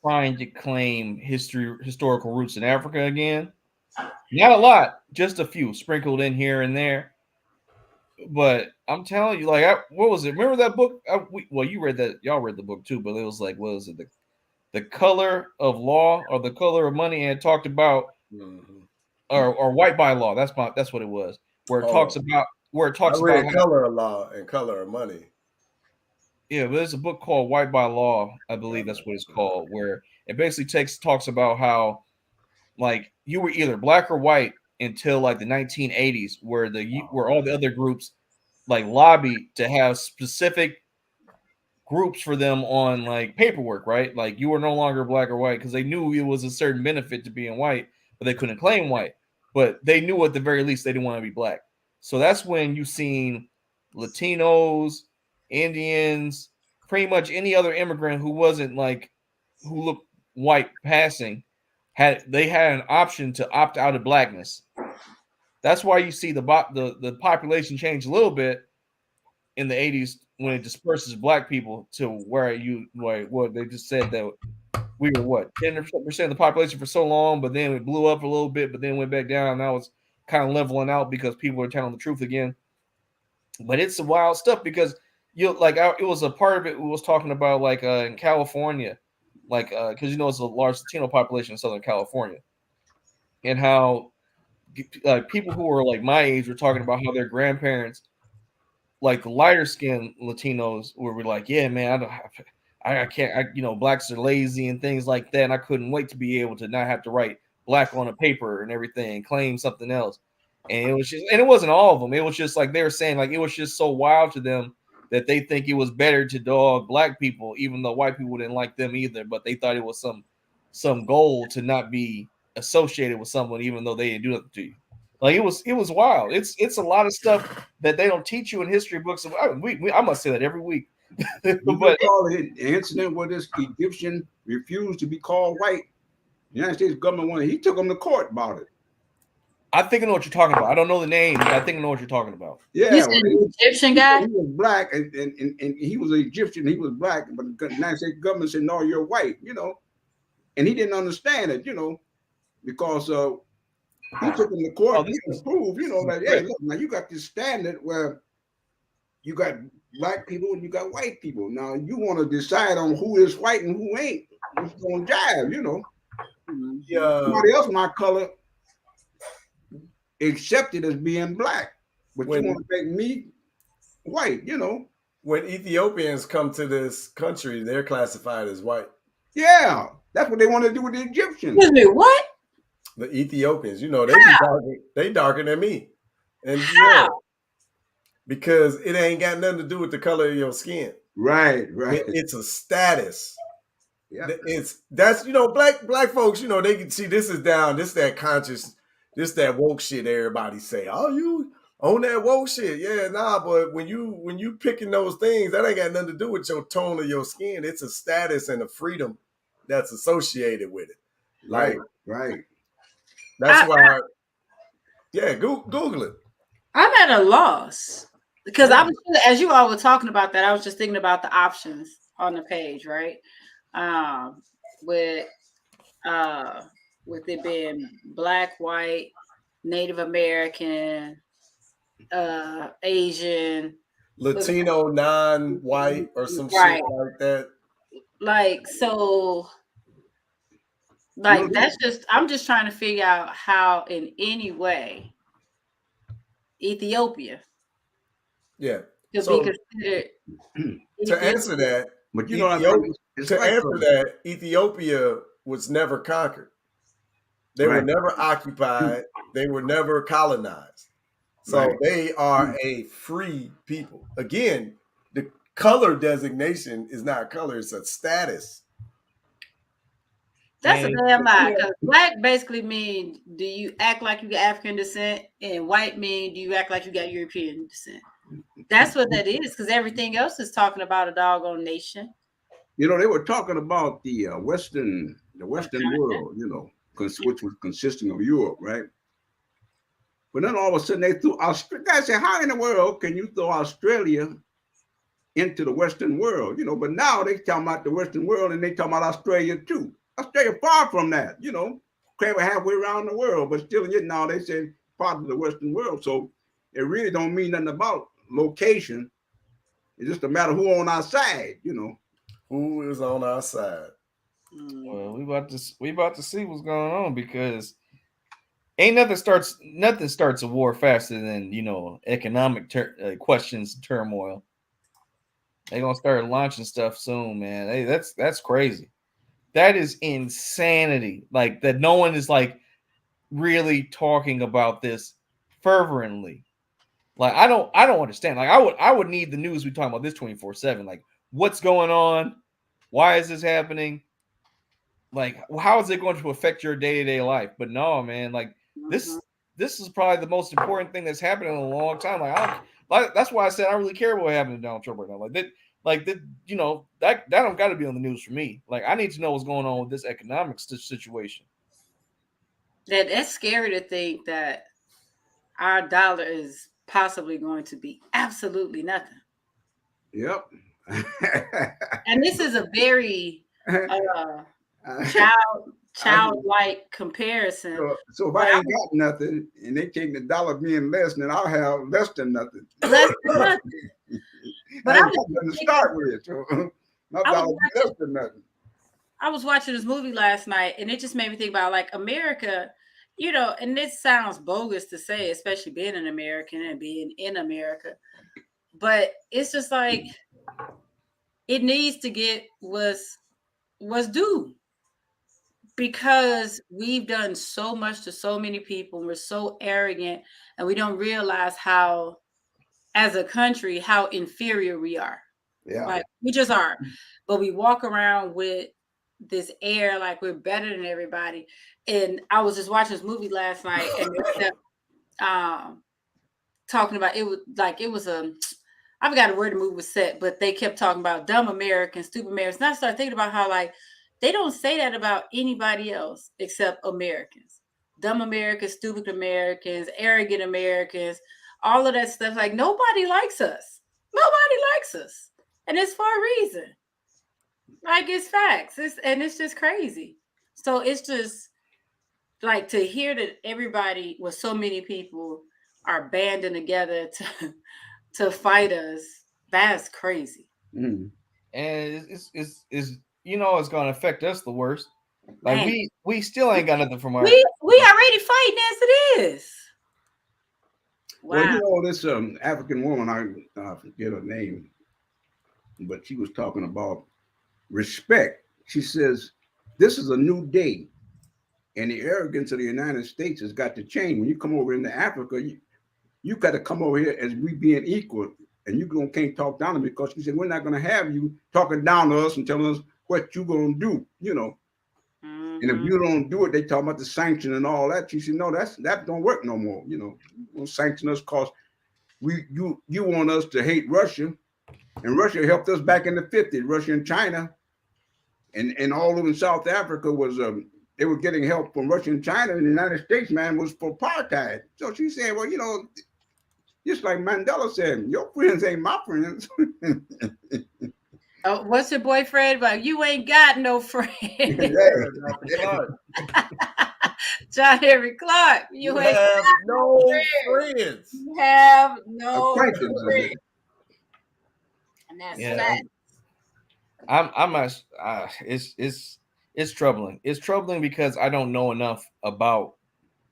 trying to claim historical roots in Africa again. Not a lot, just a few sprinkled in here and there. But I'm telling you, like, what was it? Remember that book? Well, you read that. Y'all read the book too, but it was like, what was it? The Color of Law or The Color of Money, and it talked about, or White by Law. That's what it was. Where it talks about Color of Law and Color of Money. Yeah, but there's a book called White by Law, I believe that's what it's called, where it basically talks about how, like, you were either black or white until like the 1980s, where all the other groups like lobbied to have specific groups for them on like paperwork, right? Like you were no longer black or white because they knew it was a certain benefit to being white, but they couldn't claim white. But they knew at the very least they didn't want to be black. So that's when you've seen Latinos, Indians, pretty much any other immigrant who wasn't like who looked white passing had an option to opt out of blackness. That's why you see the population change a little bit in the 80s when it disperses black people to where they just said that we were 10% of the population for so long, but then it blew up a little bit, but then went back down. Now it's kind of leveling out because people are telling the truth again. But it's some wild stuff because it was a part of it we was talking about like in California, like because it's a large Latino population in Southern California, and how people who are like my age were talking about how their grandparents, like the lighter skinned Latinos, were like, yeah, man, I can't, blacks are lazy and things like that, and I couldn't wait to be able to not have to write black on a paper and everything and claim something else. And it was just, and it wasn't all of them. It was just like they were saying, like it was just so wild to them that they think it was better to dog black people, even though white people didn't like them either. But they thought it was some goal to not be associated with someone, even though they didn't do nothing to you. Like it was wild. It's a lot of stuff that they don't teach you in history books. I must say that every week. But call it an incident where this Egyptian refused to be called white. The United States government he took him to court about it. I think I know what you're talking about. I don't know the name, but I think I know what you're talking about. Yeah, he's an Egyptian guy. He was black, and he was an Egyptian. He was black, but the United States government said, "No, you're white." And he didn't understand it. Because he took him to court to prove, that hey, look, now you got this standard where you got black people and you got white people. Now you want to decide on who is white and who ain't. Who's going to jive? Somebody else my color accepted as being black, but you want to make me white, When Ethiopians come to this country, they're classified as white. Yeah, that's what they want to do with the Egyptians. Excuse me, what? The Ethiopians, they darker than me. And because it ain't got nothing to do with the color of your skin. Right. It's a status. Yeah. That's black folks, they can see this is down, this that conscious, this that woke shit everybody say. Oh, you on that woke shit. Yeah, nah, but when you picking those things, that ain't got nothing to do with your tone of your skin. It's a status and a freedom that's associated with it. Right. That's why. Yeah, Google it. I'm at a loss because I was, as you all were talking about that, I was just thinking about the options on the page, right? Um, with uh, with it being black, white, Native American, Asian, Latino, non-white, or some shit right? like that. Like so, You know, like that's just I'm just trying to figure out how, in any way, Ethiopia Yeah. could be So considered to answer Ethiopia. that, but you know what I think? It's like Ethiopia was never conquered. They were right. never occupied. They were never colonized. So Right. they are a free people. Again, the color designation is not color, it's a status. That's a And damn lie. Because black basically mean, do you act like you got African descent, and white mean, do you act like you got European descent? That's what that is. Because everything else is talking about a doggone nation. You know, they were talking about the Western Okay. world, you know, which was consisting of Europe, right? But then all of a sudden they threw Australia. Guys said, how in the world can you throw Australia into the Western world? You know, but now they talking about the Western world and they talking about Australia too. Australia far from that, you know, travel halfway around the world, but still yet now they say part of the Western world. So it really don't mean nothing about location. It's just a matter who on our side, you know. Who is on our side? well, we about to see what's going on because ain't nothing starts a war faster than economic questions and turmoil. They gonna start launching stuff soon, man. Hey, that's crazy. That is insanity. Like that, no one is like really talking about this fervently. Like I don't understand. Like I would need the news we talking about this 24/7. Like what's going on? Why is this happening? Like how is it going to affect your day-to-day life? But no, man, like Mm-hmm. this is probably the most important thing that's happened in a long time. Like that's why I said I don't really care what happened to Donald Trump right now. That don't got to be on the news for me. Like I need to know what's going on with this economic situation. That's scary to think that our dollar is possibly going to be absolutely nothing. Yep. And this is a very uh, childlike comparison. So if But I I ain't got nothing and they take the dollar being less, then I'll have less than nothing. less than nothing. But I I ain't was got nothing to start with. So my I was dollar be watching less than nothing. I was watching this movie last night, and it just made me think about like America, and this sounds bogus to say, especially being an American and being in America, but it's just like it needs to get what's due because we've done so much to so many people, and we're so arrogant, and we don't realize how, as a country, how inferior we are. Yeah. Like we just are. But we walk around with this air like we're better than everybody. And I was just watching this movie last night and they kept talking about it was I forgot where the movie was set, but they kept talking about dumb Americans, stupid Americans. And I started thinking about how like they don't say that about anybody else except Americans. Dumb Americans, stupid Americans, arrogant Americans, all of that stuff. Like nobody likes us. Nobody likes us. And it's for a reason. Like it's facts. It's just crazy. So it's just like to hear that everybody with so many people are banding together to to fight us. That's crazy. Mm. And it's it's going to affect us the worst. Like Man, we still ain't got nothing from our. we already fighting as it is. Well, you Wow. know, this African woman, I forget her name, but she was talking about respect. She says, this is a new day. And the arrogance of the United States has got to change. When you come over into Africa, you got to come over here as we being equal. And you can't talk down to me because she said, we're not going to have you talking down to us and telling us what you're going to do, you know. And if Mm-hmm. you don't do it, they talk about the sanction and all that. She said, no, that don't work no more. You know, you don't sanction us because you want us to hate Russia. And Russia helped us back in the 50s, Russia and China. And all over in South Africa was they were getting help from Russia and China, and the United States, man, was for apartheid. So she said, well, you know, Just like Mandela said, your friends ain't my friends. Oh, what's your boyfriend? But you ain't got no friend. Yeah, Dr. Clark. John Henry Clark. You Ain't have got no friends. friends. You have no Acquaintances. friends. And that's Yeah, fact. I'm not. It's troubling. It's troubling because I don't know enough about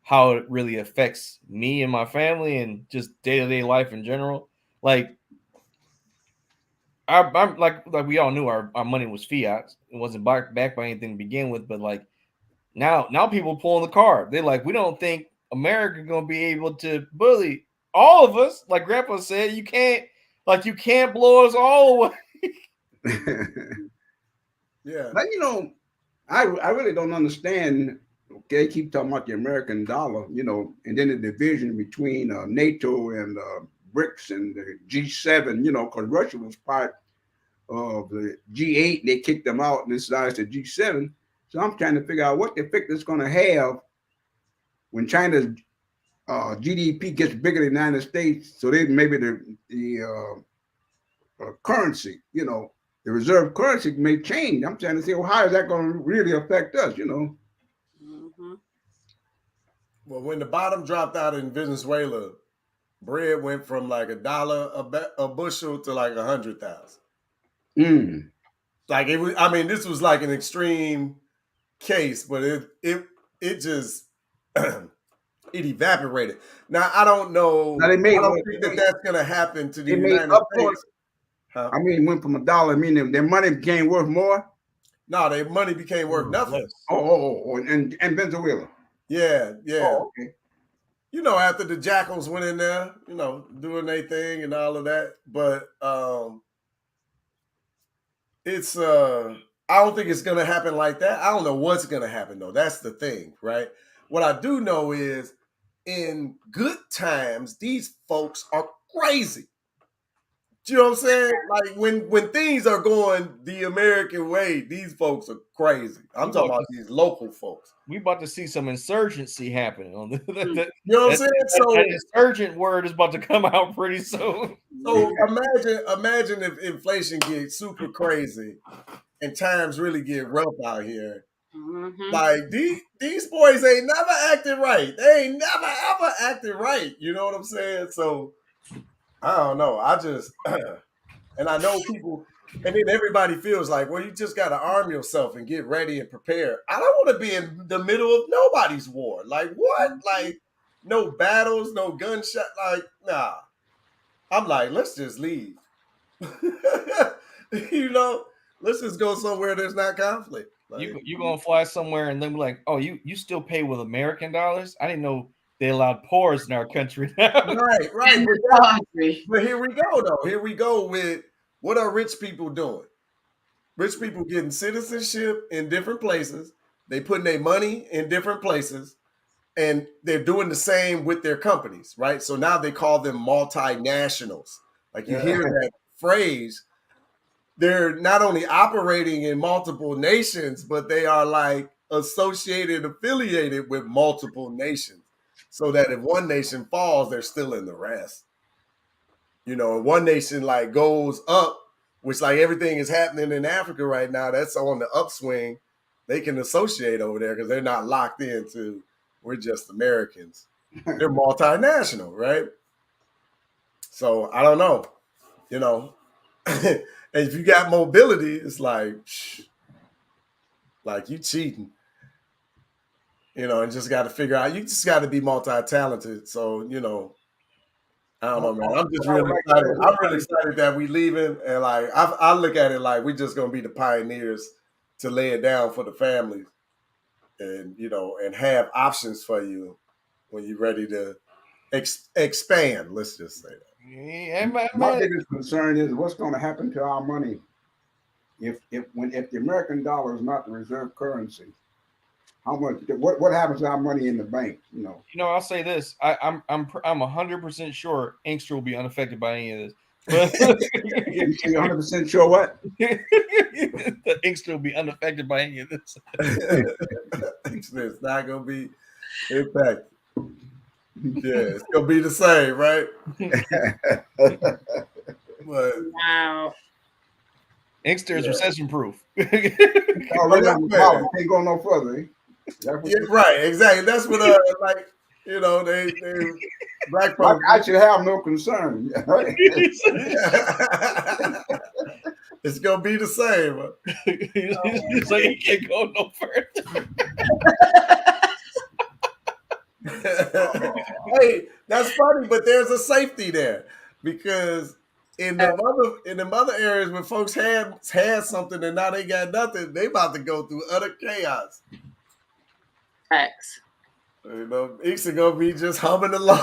how it really affects me and my family and just day-to-day life in general. Like I'm like we all knew our money was fiat. It wasn't backed by anything to begin with, but like now people pulling the card. They're like, we don't think America gonna be able to bully all of us. Like Grandpa said, you can't blow us all away. Yeah. But I really don't understand. Okay, keep talking about the American dollar, and then the division between NATO and BRICS and the G7, because Russia was part of the G8 and they kicked them out and decided to G7. So I'm trying to figure out what the effect it's going to have when China's GDP gets bigger than the United States. So then maybe the currency, the reserve currency may change. I'm trying to say, well, how is that going to really affect us, Mm-hmm. Well, when the bottom dropped out in Venezuela, bread went from like $1 a bushel to like 100,000. Mm. Like it was. I mean, this was like an extreme case, but it just it evaporated. Now I don't know. Now they made, I don't think that's going to happen to the they made United up for it. States. Huh? I mean, it went from $1. I mean, their money became worth more. No, their money became worth nothing. Oh, and Venezuela. Yeah. Oh, okay. After the jackals went in there, doing their thing and all of that. But it's I don't think it's gonna happen like that. I don't know what's gonna happen though. That's the thing, right? What I do know is in good times, these folks are crazy. Do you know what I'm saying? Like when things are going the American way, these folks are crazy. I'm talking about these local folks. We about to see some insurgency happening on the. You know what I'm saying? So that insurgent word is about to come out pretty soon. So imagine if inflation gets super crazy and times really get rough out here. Mm-hmm. Like these boys ain't never acted right. They ain't never ever acted right. You know what I'm saying? So I don't know. I just and I know people, and then everybody feels like, well, you just got to arm yourself and get ready and prepare. I don't want to be in the middle of nobody's war. Like what? Like no battles, no gunshot. Like nah. I'm like, let's just leave. Let's just go somewhere there's not conflict. Like, You gonna fly somewhere and then be like, oh, you still pay with American dollars? I didn't know they allowed poors in our country now. right. But here we go, though. Here we go with what are rich people doing? Rich people getting citizenship in different places. They putting their money in different places. And they're doing the same with their companies, right? So now they call them multinationals. Like you hear that phrase, they're not only operating in multiple nations, but they are like affiliated with multiple nations. So that if one nation falls, they're still in the rest. If one nation like goes up, which like everything is happening in Africa right now, that's on the upswing. They can associate over there because they're not locked into we're just Americans. They're multinational, right? So I don't know. And if you got mobility, it's like you cheating. And just got to figure out. You just got to be multi-talented. So I don't know, man. I'm just really excited. I'm really excited that we leaving, and like I look at it like we just gonna be the pioneers to lay it down for the families, and and have options for you when you're ready to expand. Let's just say that. Yeah, My biggest concern is what's going to happen to our money if the American dollar is not the reserve currency. How much? What happens to our money in the bank? I'll say this: I'm 100% sure Inkster will be unaffected by any of this. But you say 100% sure what? The Inkster will be unaffected by any of this. It's not gonna be impacted. Yeah, it's gonna be the same, right? But Wow. Inkster is recession proof. Oh, Oh, look yeah, at the man. problem. Can't go no further. Eh? That's what Yeah, right, exactly. That's what like, you know, they black folks. I should have no concern. Right? It's gonna be the same. He's like, he can't go no further. Hey, that's funny, but there's a safety there because in the other areas when folks had something and now they got nothing, they about to go through utter chaos. Facts. You know, Eeks are gonna be just humming along.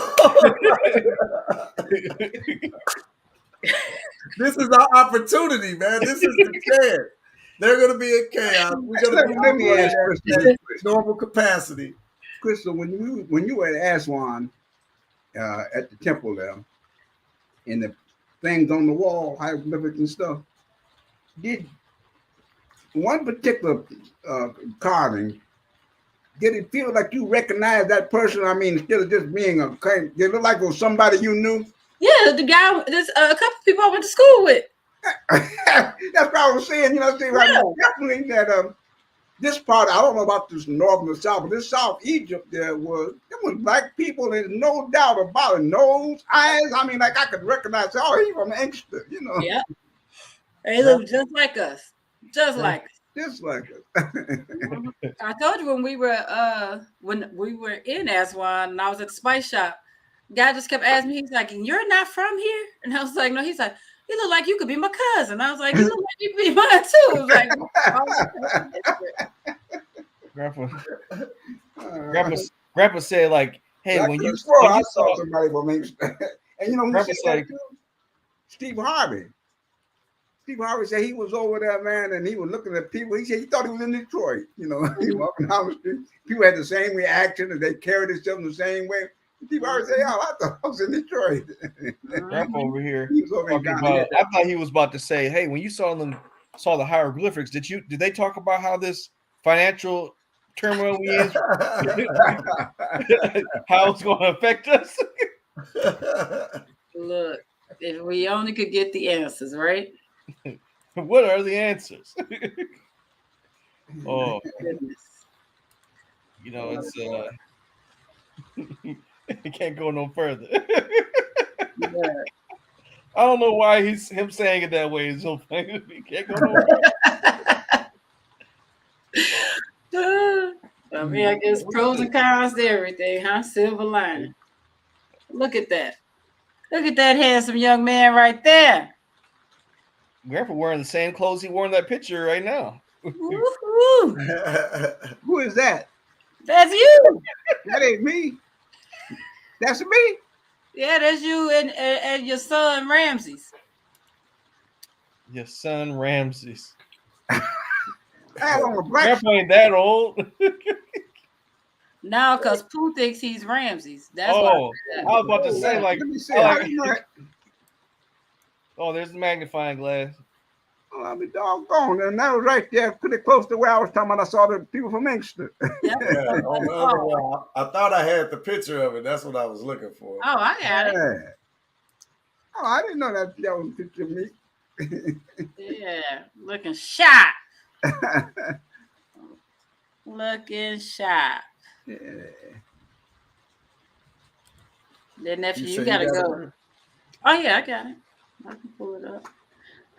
This is our opportunity, man. This is the chance. They're gonna be in chaos. We're gonna be Let me ask Crystal. at normal capacity. Crystal, when you were at Aswan at the temple there, and the things on the wall, hieroglyphics and stuff, did one particular carving, did it feel like you recognized that person? I mean, instead of just being a kind, did it look like it was somebody you knew? Yeah, the guy. There's a couple people I went to school with. That's what I was saying. You know, definitely that this part, I don't know about this north and the south, but this South Egypt there was black people, there's no doubt about it. Nose, eyes. I mean, like I could recognize, oh, he's from Inkster, you know. Yeah. They look just like us. Just like us. Just like us. I told you when we were in Aswan and I was at the spice shop, guy just kept asking me, he's like, "You're not from here?" And I was like, "No." He's like, "You look like you could be my cousin." I was like, "You look like you could be mine too." I was like, Grandpa said, like, hey, I when you saw somebody from Inkster. And you know, Grandpa said, Steve Harvey. Steve Harvey said he was over there, man, and he was looking at people. He said he thought he was in Detroit. You know, he was walking down the street. People had the same reaction, and they carried themselves the same way. Steve Harvey said, "Oh, I thought I was in Detroit." Grandpa over here. He was over in Ghana. I thought he was about to say, hey, when you saw the hieroglyphics, did they talk about how this financial turmoil we in, how it's going to affect us? Look, if we only could get the answers, right? What are the answers? Oh, Goodness. You know, it's it can't go no further. Yeah. I don't know why him saying it that way is so funny. He can't go no further. I mean, I guess pros and cons to everything, huh? Silver lining. Look at that. Look at that handsome young man right there. Grandpa wearing the same clothes he wore in that picture right now. Woo-hoo. Who is that? That's you. That ain't me. That's me. Yeah, that's you and your son Ramses. Your son Ramses. Grandpa ain't that old. No, because Pooh thinks he's Ramses. That's I why. was about to say, like, let me see. Oh, there's the magnifying glass. Oh, I'll be doggone. And that was right there, pretty close to where I was talking about. I saw the people from Inkster. Yeah, on the other wall. I thought I had the picture of it. That's what I was looking for. Oh, I got it. Oh, I didn't know that was a picture of me. Yeah, looking sharp. Looking sharp. Yeah. Then nephew, you gotta go. Oh yeah, I got it. I can pull it up.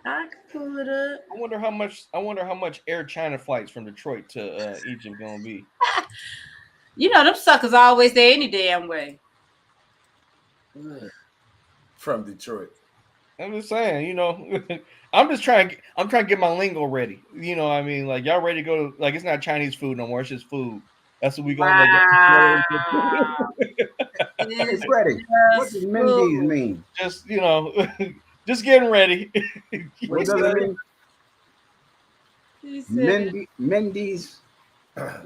I wonder how much Air China flights from Detroit to Egypt gonna be. You know them suckers always there any damn way. From Detroit. I'm just saying, you know, I'm trying to get my lingo ready. You know what I mean? Like, y'all ready to go to, like, it's not Chinese food no more, it's just food. That's what we going Wow. It's ready. What does Mendy's mean? Just, you know, just getting ready. What does it mean? Mendy's.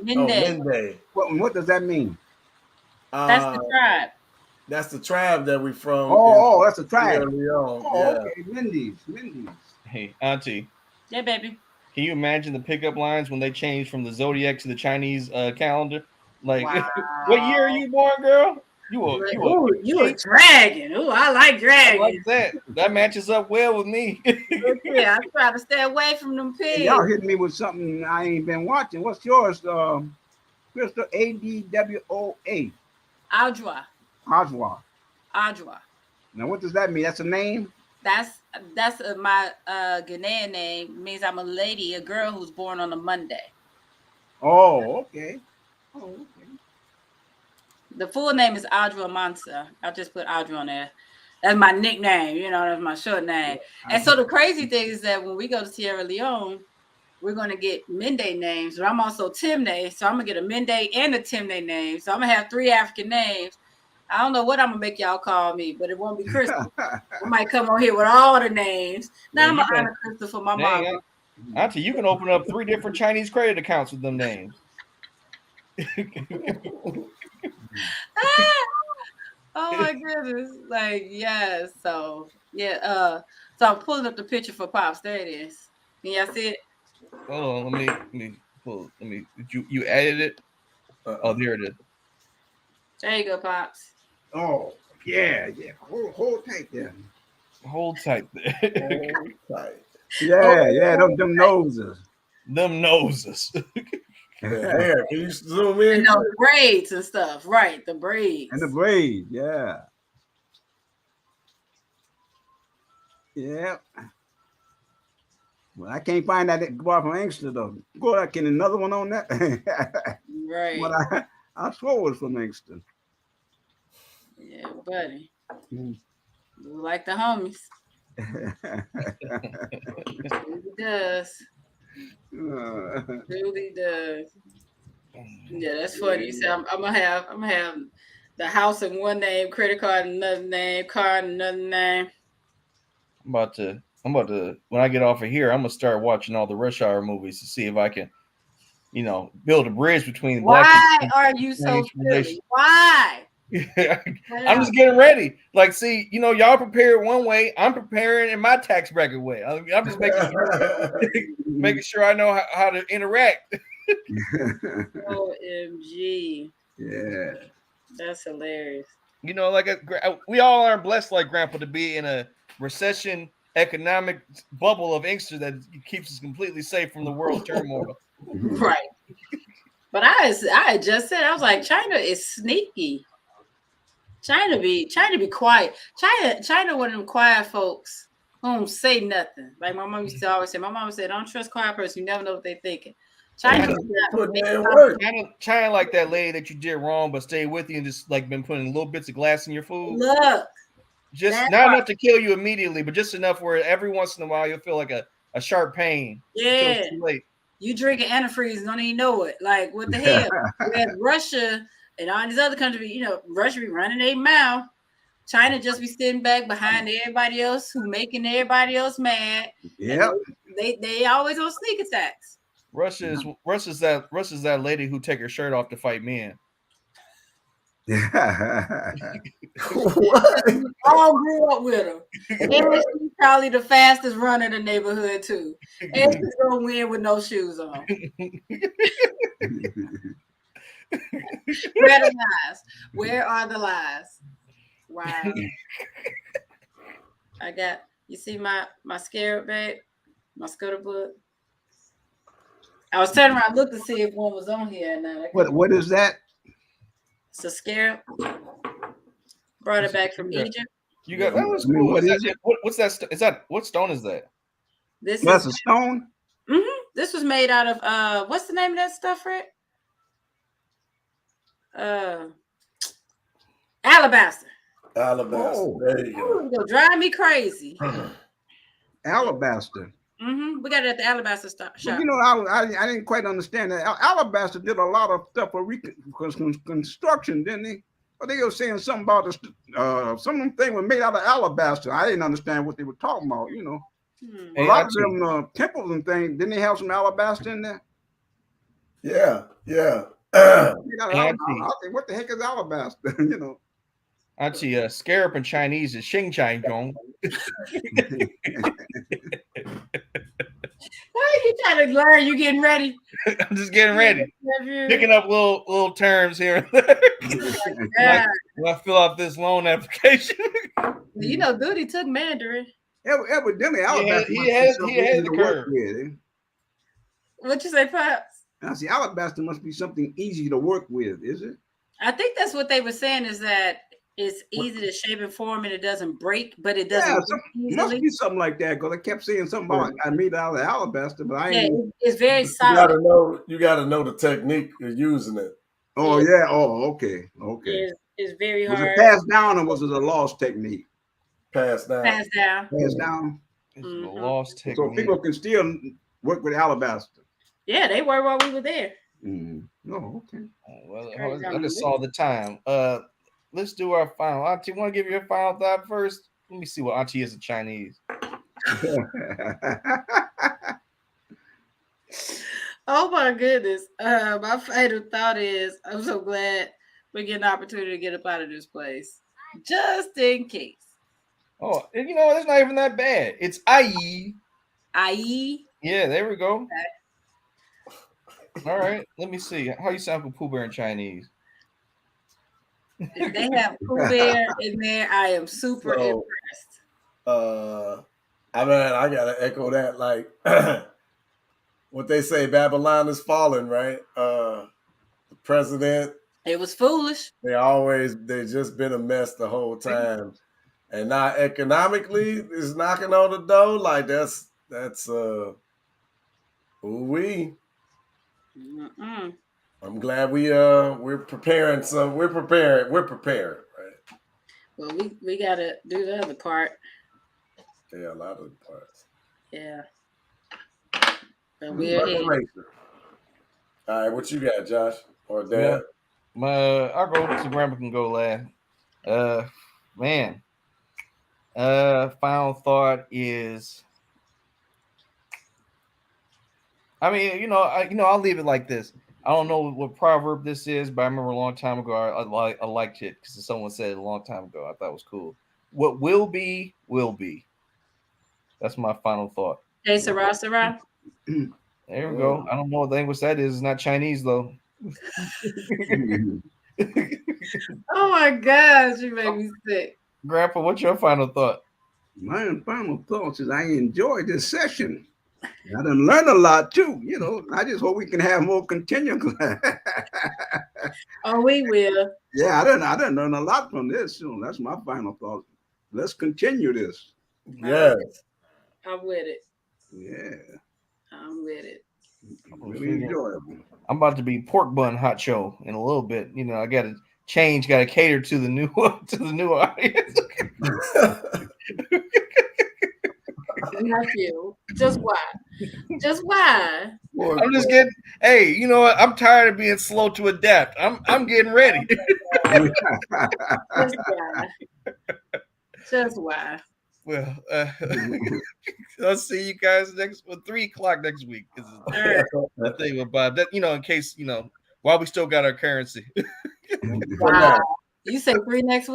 Mende. What does that mean? That's the tribe. That's the tribe that we from. Oh, that's a tribe. Okay, Mendy's. Hey, Auntie. Yeah, baby. Can you imagine the pickup lines when they changed from the zodiac to the Chinese calendar? Like, wow. What year are you born, girl? You a dragon. Ooh, I like dragons. I like that. That matches up well with me. Yeah, I try to stay away from them pigs. Y'all hitting me with something I ain't been watching. What's yours, Mr. ADWOA? Adwa. Adwa. Now, what does that mean? That's a name? That's my Ghanaian name. It means I'm a lady, a girl who's born on a Monday. Oh, okay. The full name is Adwa Mansa. I just put Adwa on there. That's my nickname, that's my short name. And so the crazy thing is that when we go to Sierra Leone, we're going to get Mende names, but I'm also Timne. So I'm going to get a Mende and a Timne name. So I'm going to have 3 African names. I don't know what I'm going to make y'all call me, but it won't be Crystal. I might come on here with all the names. Now I'm going to honor Crystal for my mama. Auntie, you can open up 3 different Chinese credit accounts with them names. Oh my goodness. Like, yes. So, yeah. So I'm pulling up the picture for Pops. There it is. Can y'all see it? Oh, let me pull. You added it? Oh, there it is. There you go, Pops. Oh, yeah. Hold tight there. Hold tight there. Hold tight. Yeah, them noses. Them noses. The hair. Can you zoom in? And those braids and stuff. Right, the braids. And the braids, yeah. Yeah. Well, I can't find that bar from Inkster, though. Go back in another one on that. Right. But I swore it was from Inkster. Yeah, buddy. Like the homies. Really does. Really does. Yeah, that's funny. You say I'm gonna have the house in one name, credit card in another name, car in another name. I'm about to when I get off of here, I'm gonna start watching all the Rush Hour movies to see if I can, build a bridge between Why black. Why are you so silly? Why? I'm just getting ready. Like, see, y'all prepared one way. I'm preparing in my tax bracket way. I'm just making sure I know how to interact. OMG. Yeah. That's hilarious. We all aren't blessed like Grandpa to be in a recession economic bubble of Inkster that keeps us completely safe from the world's turmoil. Right. But I just said, I was like, China is sneaky. China be quiet. China one of them quiet folks who don't say nothing. Like my mom used to always say. My mom said, "Don't trust quiet person. You never know what they're thinking." China like that lady that you did wrong, but stayed with you and just like been putting little bits of glass in your food. Look, just not enough to kill you immediately, but just enough where every once in a while you'll feel like a sharp pain. Yeah, until it's too late. You drinking antifreeze and don't even know it. Like what the hell? Whereas Russia and all these other countries, Russia be running their mouth. China just be sitting back behind everybody else who making everybody else mad. Yeah, they always on sneak attacks. Russia's that lady who take her shirt off to fight men. What? All grew up with her. And she's probably the fastest runner in the neighborhood too. And she's gonna win with no shoes on. Where are the lies? Where are the lies? Wow. You see my scarab bag, my scuttle book. I was turning around, look to see if one was on here. And what is that? It's a scarab. Brought it back from Egypt. You got that was cool. What is it? What's that? Is that what stone is that? That's a stone. Mm-hmm. This was made out of what's the name of that stuff, Rick? Alabaster. Oh. There you go. It'll drive me crazy. Alabaster. Mm-hmm. We got it at the Alabaster shop. I didn't quite understand that. Alabaster did a lot of stuff for reconstruction, didn't they? But they were saying something about some of them things were made out of alabaster. I didn't understand what they were talking about. A lot of them temples and things. Didn't they have some alabaster in there? Yeah. I think, what the heck is alabaster? Actually, scarab in Chinese is Xing Chai Gong. Why are you trying to learn? You getting ready? I'm just getting ready, picking up little terms here and there. when I fill out this loan application. You know, Goody took Mandarin. Evidently, Alabama he has the curve. with. What you say, Pops? I see, Alabaster must be something easy to work with, is it? I think that's what they were saying, is that it's easy to shape and form and it doesn't break, but it doesn't easily. Must be something like that, because I kept saying something about I made out of alabaster, but I ain't. It's very solid. You gotta know the technique of using it. Oh yeah. Oh, okay. It's very hard. Was it passed down or was it a lost technique? Passed down. Passed down. Passed down. It's a lost technique. So people can still work with alabaster. Yeah, they were while we were there. Oh, okay. Well, I just saw the time. Let's do our final. Auntie, want to give your final thought first? Let me see what Auntie is in Chinese. Oh my goodness. My final thought is I'm so glad we get an opportunity to get up out of this place. Just in case. Oh, you know, it's not even that bad. It's IE. IE? Yeah, there we go. Okay. All right. Let me see. How you sound for Pooh Bear in Chinese? If they have Pooh Bear in there, I am super impressed. I mean, I gotta echo that. Like what they say, Babylon is falling, right? The president. It was foolish. They just been a mess the whole time. And now economically it's knocking on the door. Like that's ooh-wee. I'm glad we're preparing we're prepared, right? Well, we gotta do the other part. Yeah, a lot of the parts. Yeah. But we're here. All right, what you got, Josh or Dad? Yeah. I'll go so Grandpa can go last. Man. Final thought is, I mean, I'll leave it like this. I don't know what proverb this is, but I remember a long time ago I liked it because someone said it a long time ago. I thought it was cool. What will be, will be. That's my final thought. Hey, Sarah. There we go. I don't know what language that is. It's not Chinese though. Oh my gosh, you made me sick. Grandpa, what's your final thought? My final thoughts is I enjoyed this session. I done learned a lot too. You know, I just hope we can have more continual. Oh, we will. Yeah, I done learn a lot from this. So that's my final thought. Let's continue this. Yes. I'm with it. Yeah. I'm with it. Really enjoyable. I'm about to be pork bun hot show in a little bit. You know, I got to change, got to cater to the new audience. Nephew, just why? Just why? I'm just getting. Hey, you know what? I'm tired of being slow to adapt. I'm getting ready. Just why? Just why? Well, I'll see you guys 3 o'clock next week. Right. The thing about that, in case while we still got our currency. Wow. You say 3 next week?